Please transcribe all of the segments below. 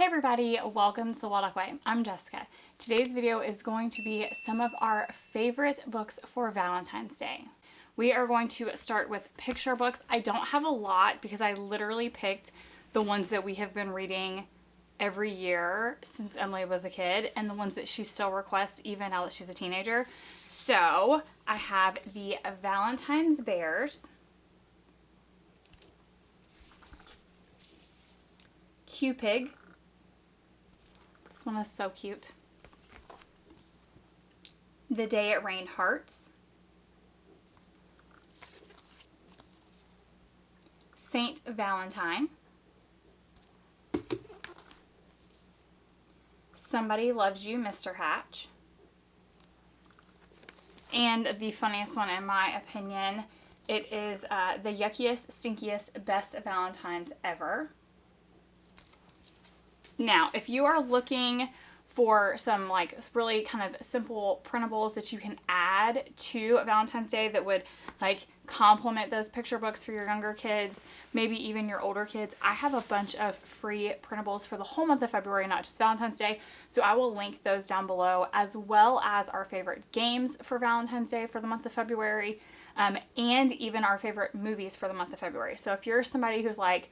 Hey everybody, welcome to the 𝐂𝐸 Way. I'm Jessica. Today's video is going to be some of our favorite books for Valentine's Day. We are going to start with picture books. I don't have a lot because I literally picked the ones that we have been reading every year since Emily was a kid and the ones that she still requests even now that she's a teenager. So I have the Valentine's Bears, 𝐂𝐭. This one is so cute. The Day It Rained Hearts, Saint Valentine, Somebody Loves You, Mr. Hatch, and the funniest one in my opinion, it is the yuckiest, stinkiest, best Valentines ever. Now, if you are looking for some like really kind of simple printables that you can add to Valentine's Day that would like complement those picture books for your younger kids, maybe even your older kids, I have a bunch of free printables for the whole month of February, not just Valentine's Day. So I will link those down below, as well as our favorite games for Valentine's Day for the month of February, and even our favorite movies for the month of February. So if you're somebody who's like,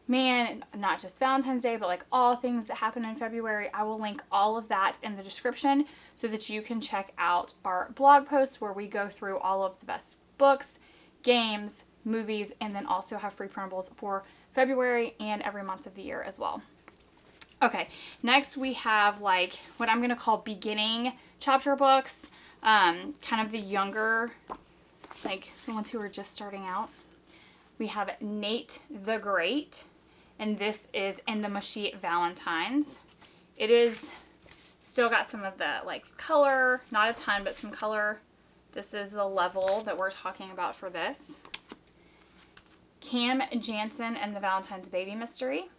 man, not just Valentine's Day, but like all things that happen in February, I will link all of that in the description so that you can check out our blog post where we go through all of the best books, games, movies, and then also have free printables for February and every month of the year as well. Okay, next we have like what I'm going to call beginning chapter books, kind of the younger, like the ones who are just starting out. We have Nate the Great, and this is in the Mushy Valentines. It is still got some of the like color, not a ton, but some color. This is the level that we're talking about for this. Cam Jansen and the Valentine's Baby Mystery.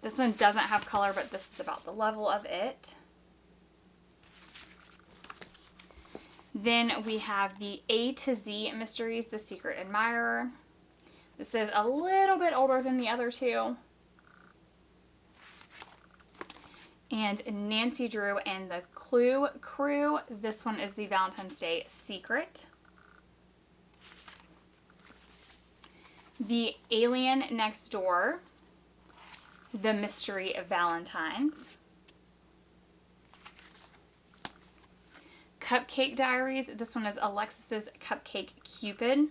This one doesn't have color, but this is about the level of it. Then we have the A to Z Mysteries, The Secret Admirer. This is a little bit older than the other two. And Nancy Drew and the Clue Crew. This one is the Valentine's Day Secret. The Alien Next Door, The Mystery of Valentines. Cupcake Diaries. This one is Alexis's Cupcake Cupid.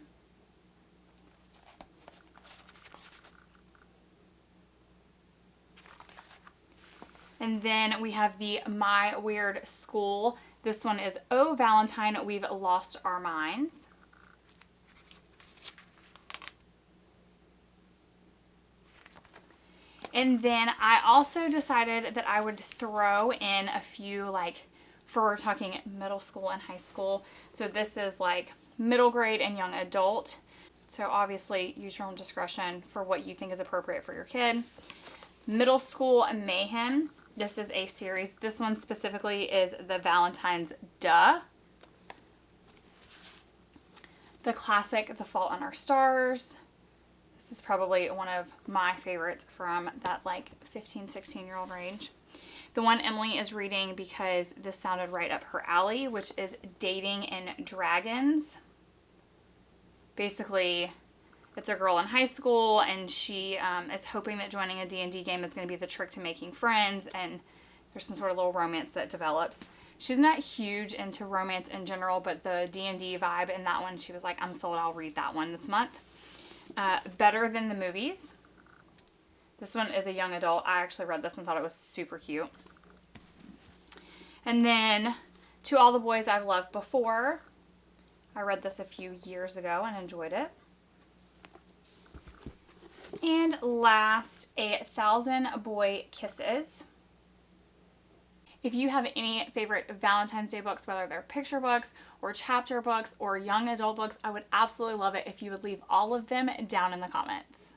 And then we have the My Weird School. This one is Oh Valentine, We've Lost Our Minds. And then I also decided that I would throw in a few like, for we're talking middle school and high school. So this is like middle grade and young adult. So obviously use your own discretion for what you think is appropriate for your kid. Middle School Mayhem. This is a series. This one specifically is the Valentine's Duh. The classic The Fault in Our Stars. This is probably one of my favorites from that like 15, 16-year-old range. The one Emily is reading because this sounded right up her alley, which is Dating in Dragons. Basically, it's a girl in high school, and she is hoping that joining a D&D game is going to be the trick to making friends, and there's some sort of little romance that develops. She's not huge into romance in general, but the D&D vibe in that one, she was like, I'm sold, I'll read that one this month. Better Than the Movies. This one is a young adult. I actually read this and thought it was super cute. And then To All the Boys I've Loved Before. I read this a few years ago and enjoyed it. And last, 1,000 Boy Kisses. If you have any favorite Valentine's Day books, whether they're picture books or chapter books or young adult books, I would absolutely love it if you would leave all of them down in the comments.